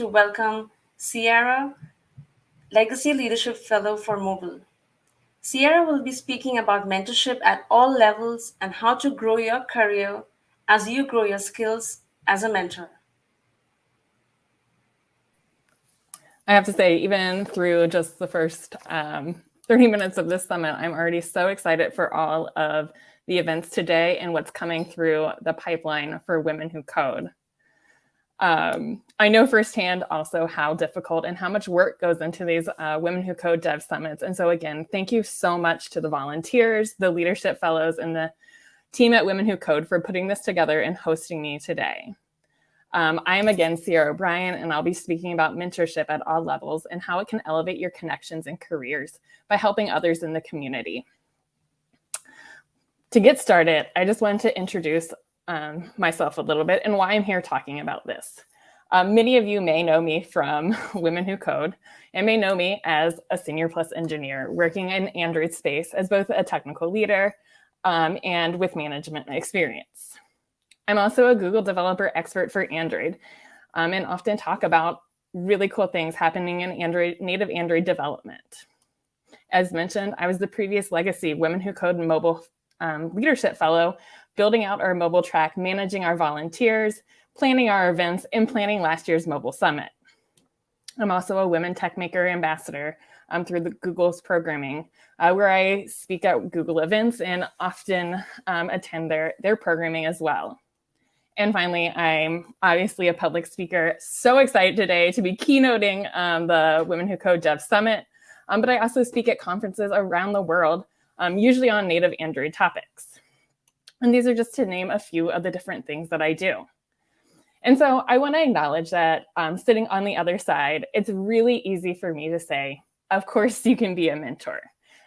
to welcome Sierra, Legacy Leadership Fellow for Mobile. Sierra will be speaking about mentorship at all levels and how to grow your career as you grow your skills as a mentor. I have to say, even through just the first 30 minutes of this summit, I'm already so excited for all of the events today and what's coming through the pipeline for Women Who Code. I know firsthand also how difficult and how much work goes into these Women Who Code Dev Summits. And so again, thank you so much to the volunteers, the leadership fellows, and the team at Women Who Code for putting this together and hosting me today. I am again Sierra OBryan, and I'll be speaking about mentorship at all levels and how it can elevate your connections and careers by helping others in the community. To get started, I just wanted to introduce myself a little bit and why I'm here talking about this. Many of you may know me from Women Who Code and may know me as a Senior Plus engineer working in Android space as both a technical leader and with management experience. I'm also a Google developer expert for Android and often talk about really cool things happening in native Android development. As mentioned, I was the previous Legacy Women Who Code Mobile Leadership Fellow, building out our mobile track, managing our volunteers, planning our events, and planning last year's mobile summit. I'm also a Women Tech Maker Ambassador through the Google's programming, where I speak at Google events and often attend their programming as well. And finally, I'm obviously a public speaker. So excited today to be keynoting the Women Who Code Dev Summit, but I also speak at conferences around the world, usually on native Android topics. And these are just to name a few of the different things that I do. And so I want to acknowledge that sitting on the other side, it's really easy for me to say, of course you can be a mentor.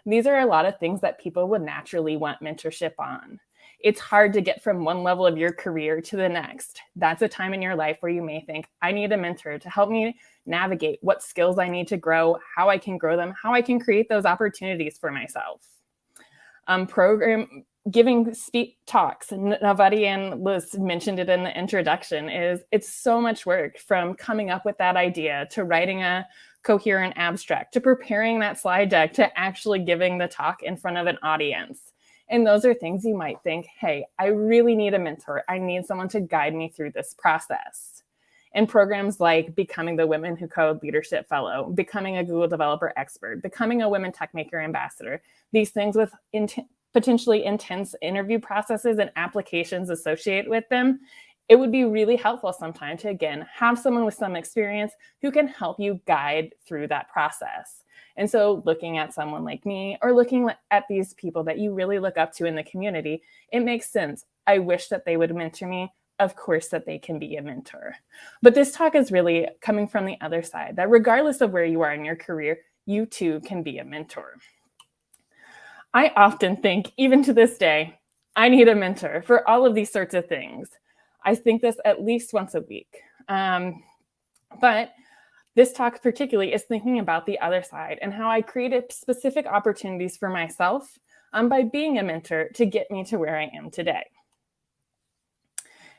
These are a lot of things that people would naturally want mentorship on. It's hard to get from one level of your career to the next. That's a time in your life where you may think, I need a mentor to help me navigate what skills I need to grow, how I can grow them, how I can create those opportunities for myself. Giving talks, Navadi and Liz mentioned it in the introduction, it's so much work, from coming up with that idea to writing a coherent abstract to preparing that slide deck to actually giving the talk in front of an audience. And those are things you might think, hey, I really need a mentor. I need someone to guide me through this process. And programs like becoming the Women Who Code Leadership Fellow, becoming a Google Developer Expert, becoming a Women Tech Maker Ambassador, these things with potentially intense interview processes and applications associated with them, it would be really helpful sometime to, again, have someone with some experience who can help you guide through that process. And so looking at someone like me or looking at these people that you really look up to in the community, it makes sense. I wish that they would mentor me. Of course that they can be a mentor. But this talk is really coming from the other side, that regardless of where you are in your career, you too can be a mentor. I often think, even to this day, I need a mentor for all of these sorts of things. I think this at least once a week. But this talk particularly is thinking about the other side and how I created specific opportunities for myself by being a mentor to get me to where I am today.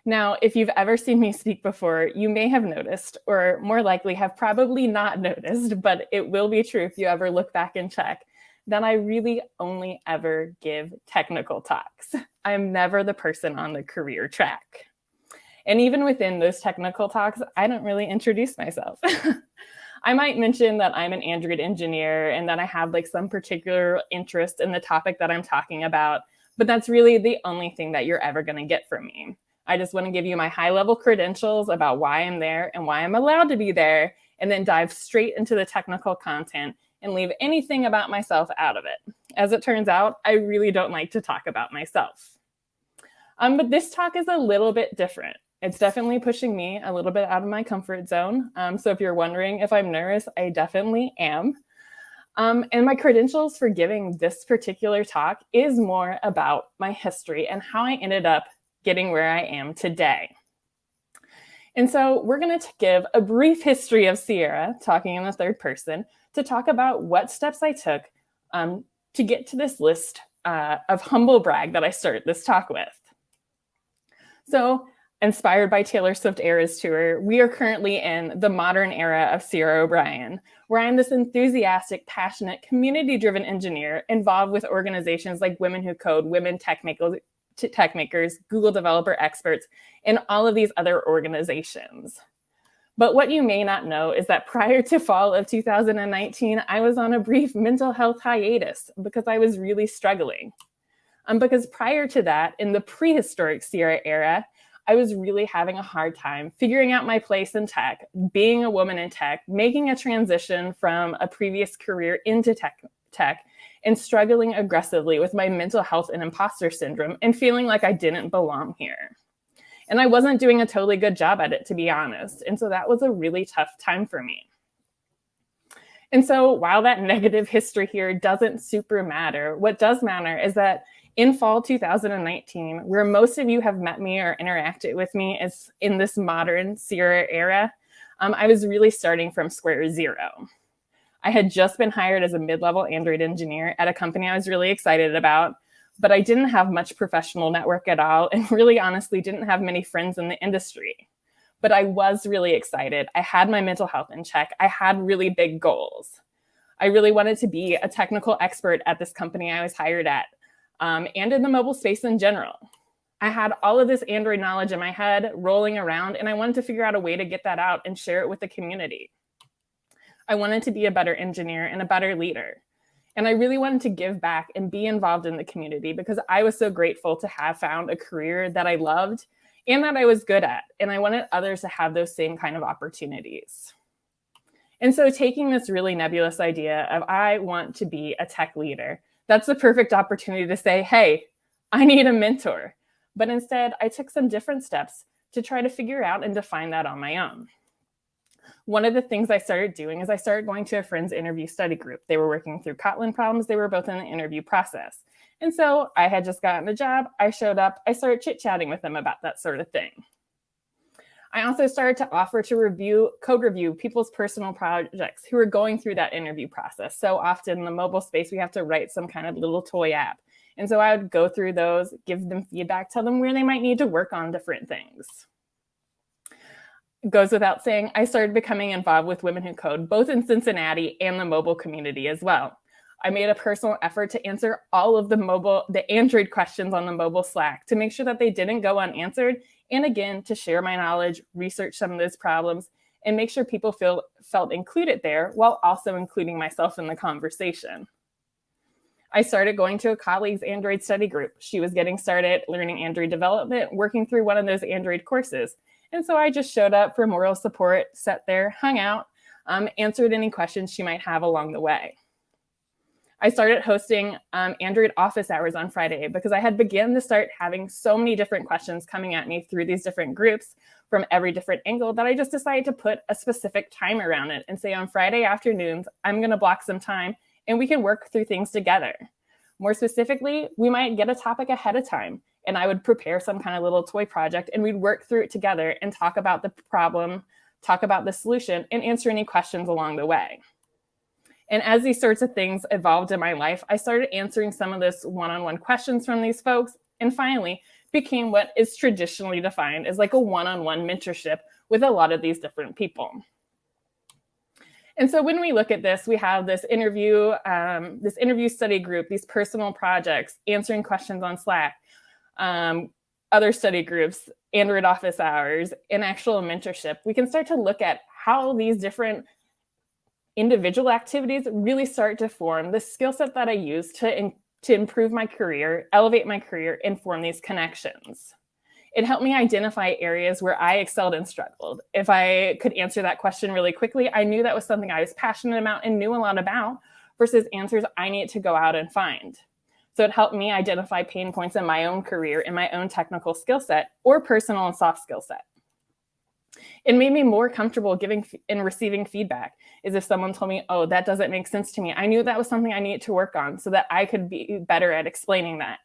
Now, if you've ever seen me speak before, you may have noticed, or more likely have probably not noticed, but it will be true if you ever look back and check, that I really only ever give technical talks. I'm never the person on the career track. And even within those technical talks, I don't really introduce myself. I might mention that I'm an Android engineer and that I have like some particular interest in the topic that I'm talking about, but that's really the only thing that you're ever going to get from me. I just want to give you my high-level credentials about why I'm there and why I'm allowed to be there, and then dive straight into the technical content and leave anything about myself out of it. As it turns out, I really don't like to talk about myself. But this talk is a little bit different. It's definitely pushing me a little bit out of my comfort zone. So if you're wondering if I'm nervous, I definitely am. And my credentials for giving this particular talk is more about my history and how I ended up getting where I am today. And so we're going to give a brief history of Sierra, talking in the third person, to talk about what steps I took to get to this list of humble brag that I started this talk with. So Inspired by Taylor Swift Eras Tour, we are currently in the modern era of Sierra O'Brien, where I'm this enthusiastic, passionate, community-driven engineer involved with organizations like Women Who Code, Women Tech Makers, Google Developer Experts, and all of these other organizations. But what you may not know is that prior to fall of 2019, I was on a brief mental health hiatus because I was really struggling. Because prior to that, in the prehistoric Sierra era, I was really having a hard time figuring out my place in tech, being a woman in tech, making a transition from a previous career into tech, and struggling aggressively with my mental health and imposter syndrome and feeling like I didn't belong here. And I wasn't doing a totally good job at it, to be honest. And so that was a really tough time for me. And so while that negative history here doesn't super matter, what does matter is that in fall 2019, where most of you have met me or interacted with me is in this modern Sierra era, I was really starting from square zero. I had just been hired as a mid-level Android engineer at a company I was really excited about, but I didn't have much professional network at all and really honestly didn't have many friends in the industry. But I was really excited. I had my mental health in check. I had really big goals. I really wanted to be a technical expert at this company I was hired at. And in the mobile space in general. I had all of this Android knowledge in my head rolling around, and I wanted to figure out a way to get that out and share it with the community. I wanted to be a better engineer and a better leader. And I really wanted to give back and be involved in the community because I was so grateful to have found a career that I loved and that I was good at. And I wanted others to have those same kind of opportunities. And so taking this really nebulous idea of I want to be a tech leader, that's the perfect opportunity to say, hey, I need a mentor. But instead, I took some different steps to try to figure out and define that on my own. One of the things I started doing is I started going to a friend's interview study group. They were working through Kotlin problems. They were both in the interview process. And so I had just gotten a job. I showed up. I started chit-chatting with them about that sort of thing. I also started to offer to code review people's personal projects who were going through that interview process. So often in the mobile space, we have to write some kind of little toy app. And so I would go through those, give them feedback, tell them where they might need to work on different things. It goes without saying, I started becoming involved with Women Who Code, both in Cincinnati and the mobile community as well. I made a personal effort to answer all of the Android questions on the mobile Slack to make sure that they didn't go unanswered. And again, to share my knowledge, research some of those problems, and make sure people felt included there while also including myself in the conversation. I started going to a colleague's Android study group. She was getting started learning Android development, working through one of those Android courses. And so I just showed up for moral support, sat there, hung out, answered any questions she might have along the way. I started hosting Android office hours on Friday because I had begun to start having so many different questions coming at me through these different groups from every different angle that I just decided to put a specific time around it and say on Friday afternoons, I'm going to block some time and we can work through things together. More specifically, we might get a topic ahead of time and I would prepare some kind of little toy project and we'd work through it together and talk about the problem, talk about the solution, and answer any questions along the way. And as these sorts of things evolved in my life, I started answering some of this one-on-one questions from these folks, and finally became what is traditionally defined as like a one-on-one mentorship with a lot of these different people. And so when we look at this, we have this interview study group, these personal projects, answering questions on Slack, other study groups, Android office hours, and actual mentorship. We can start to look at how these different individual activities really start to form the skill set that I use to improve my career, elevate my career, and form these connections. It helped me identify areas where I excelled and struggled. If I could answer that question really quickly, I knew that was something I was passionate about and knew a lot about versus answers I needed to go out and find. So it helped me identify pain points in my own career, in my own technical skill set, or personal and soft skill set. It made me more comfortable giving and receiving feedback, as if someone told me, oh, that doesn't make sense to me. I knew that was something I needed to work on so that I could be better at explaining that.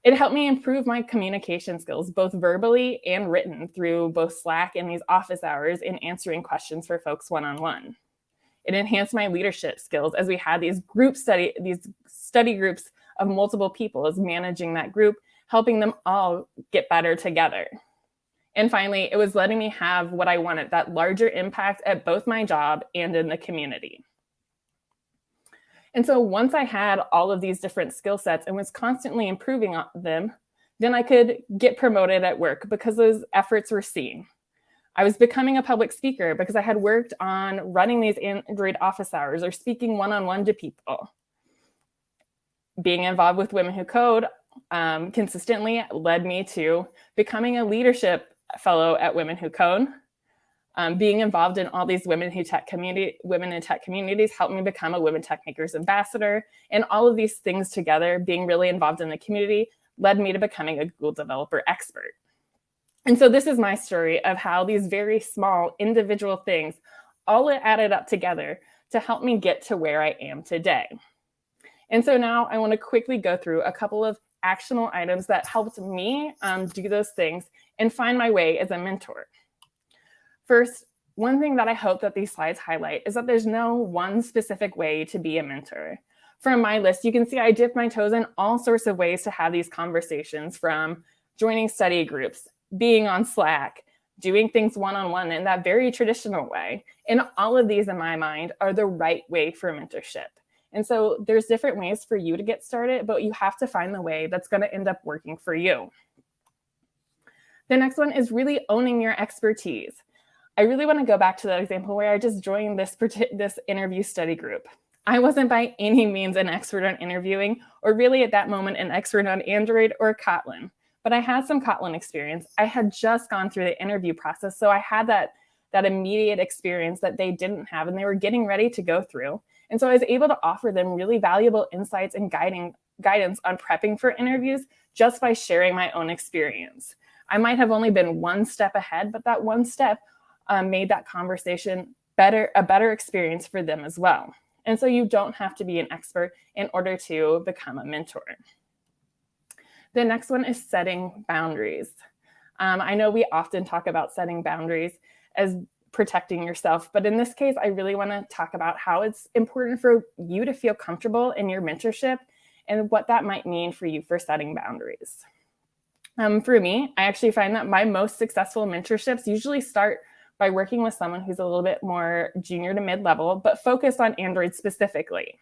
It helped me improve my communication skills, both verbally and written, through both Slack and these office hours in answering questions for folks one-on-one. It enhanced my leadership skills as we had these study groups of multiple people as managing that group, helping them all get better together. And finally, it was letting me have what I wanted, that larger impact at both my job and in the community. And so once I had all of these different skill sets and was constantly improving on them, then I could get promoted at work because those efforts were seen. I was becoming a public speaker because I had worked on running these Android office hours or speaking one-on-one to people. Being involved with Women Who Code consistently led me to becoming a leadership fellow at Women Who Code. Being involved in all these women in tech communities helped me become a Women Tech Makers ambassador. And all of these things together, being really involved in the community, led me to becoming a Google developer expert. And so this is my story of how these very small individual things all added up together to help me get to where I am today. And so now I want to quickly go through a couple of actionable items that helped me do those things and find my way as a mentor. First, one thing that I hope that these slides highlight is that there's no one specific way to be a mentor. From my list, you can see I dip my toes in all sorts of ways to have these conversations, from joining study groups, being on Slack, doing things one-on-one in that very traditional way. And all of these, in my mind, are the right way for mentorship. And so there's different ways for you to get started, but you have to find the way that's going to end up working for you. The next one is really owning your expertise. I really want to go back to that example where I just joined this interview study group. I wasn't by any means an expert on interviewing, or really at that moment an expert on Android or Kotlin, but I had some Kotlin experience. I had just gone through the interview process, so I had that immediate experience that they didn't have, and they were getting ready to go through. And so I was able to offer them really valuable insights and guidance on prepping for interviews just by sharing my own experience. I might have only been one step ahead, but that one step made that conversation a better experience for them as well. And so you don't have to be an expert in order to become a mentor. The next one is setting boundaries. I know we often talk about setting boundaries as protecting yourself, but in this case, I really want to talk about how it's important for you to feel comfortable in your mentorship and what that might mean for you for setting boundaries. For me, I actually find that my most successful mentorships usually start by working with someone who's a little bit more junior to mid-level, but focused on Android specifically.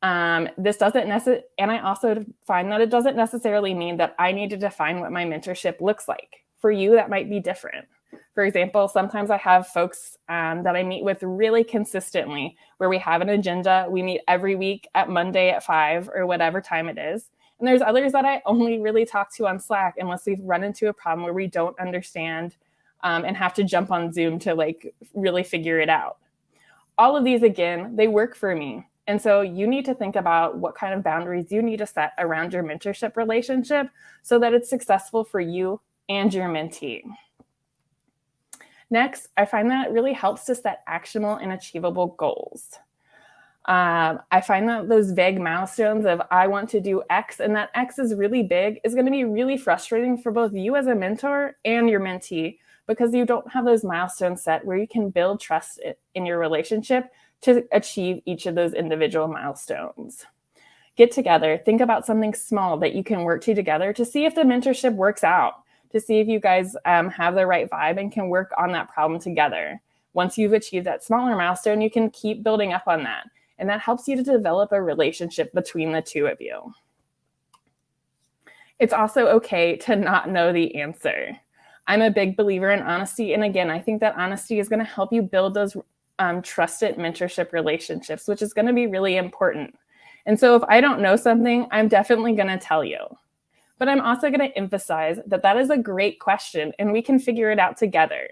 This doesn't necessarily, and I also find that it doesn't necessarily mean that I need to define what my mentorship looks like. For you, that might be different. For example, sometimes I have folks that I meet with really consistently, where we have an agenda. We meet every week at Monday at 5 or whatever time it is. And there's others that I only really talk to on Slack unless we've run into a problem where we don't understand and have to jump on Zoom to really figure it out. All of these, again, they work for me. And so you need to think about what kind of boundaries you need to set around your mentorship relationship so that it's successful for you and your mentee. Next, I find that it really helps to set actionable and achievable goals. I find that those vague milestones of I want to do X and that X is really big is going to be really frustrating for both you as a mentor and your mentee, because you don't have those milestones set where you can build trust in your relationship to achieve each of those individual milestones. Get together, think about something small that you can work together to see if the mentorship works out, to see if you guys have the right vibe and can work on that problem together. Once you've achieved that smaller milestone, you can keep building up on that. And that helps you to develop a relationship between the two of you. It's also okay to not know the answer. I'm a big believer in honesty. And again, I think that honesty is going to help you build those trusted mentorship relationships, which is going to be really important. And so if I don't know something, I'm definitely going to tell you. But I'm also going to emphasize that that is a great question and we can figure it out together.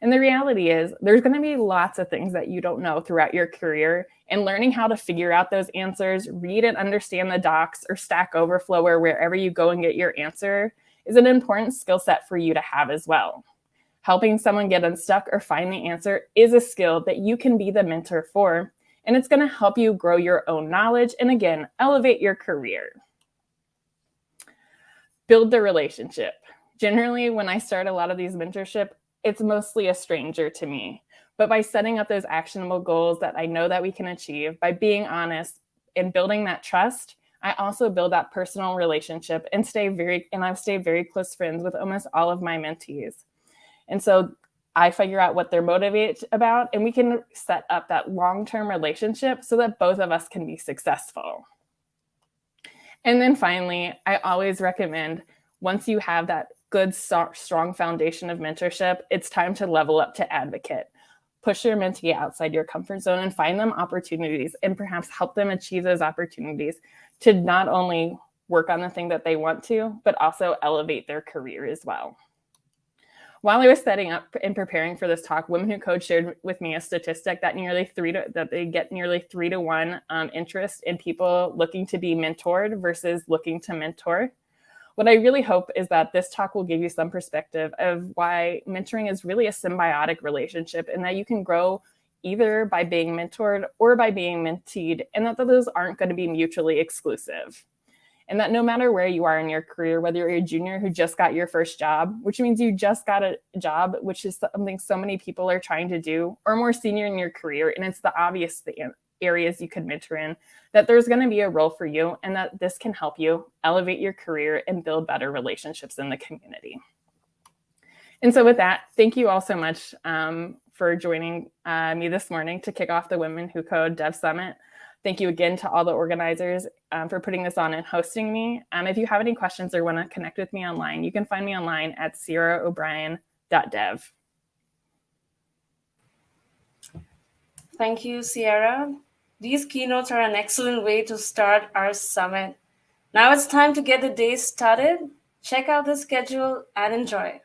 And the reality is there's going to be lots of things that you don't know throughout your career, and learning how to figure out those answers, read and understand the docs or Stack Overflow or wherever you go and get your answer is an important skill set for you to have as well. Helping someone get unstuck or find the answer is a skill that you can be the mentor for, and it's going to help you grow your own knowledge and, again, elevate your career. Build the relationship. Generally, when I start a lot of these mentorship, it's mostly a stranger to me. But by setting up those actionable goals that I know that we can achieve, by being honest and building that trust, I also build that personal relationship and I've stayed very close friends with almost all of my mentees. And so I figure out what they're motivated about, and we can set up that long-term relationship so that both of us can be successful. And then finally, I always recommend, once you have that good, strong foundation of mentorship, it's time to level up to advocate. Push your mentee outside your comfort zone and find them opportunities, and perhaps help them achieve those opportunities to not only work on the thing that they want to, but also elevate their career as well. While I was setting up and preparing for this talk, Women Who Code shared with me a statistic that they get nearly 3 to 1 interest in people looking to be mentored versus looking to mentor. What I really hope is that this talk will give you some perspective of why mentoring is really a symbiotic relationship, and that you can grow either by being mentored or by being menteed, and that those aren't going to be mutually exclusive. And that no matter where you are in your career, whether you're a junior who just got your first job, which means you just got a job, which is something so many people are trying to do, or more senior in your career, and it's the obvious areas you could mentor in, that there's going to be a role for you, and that this can help you elevate your career and build better relationships in the community. And so with that, thank you all so much for joining me this morning to kick off the Women Who Code Dev Summit. Thank you again to all the organizers for putting this on and hosting me. If you have any questions or want to connect with me online, you can find me online at sierraobryan.dev. Thank you, Sierra. These keynotes are an excellent way to start our summit. Now it's time to get the day started. Check out the schedule and enjoy.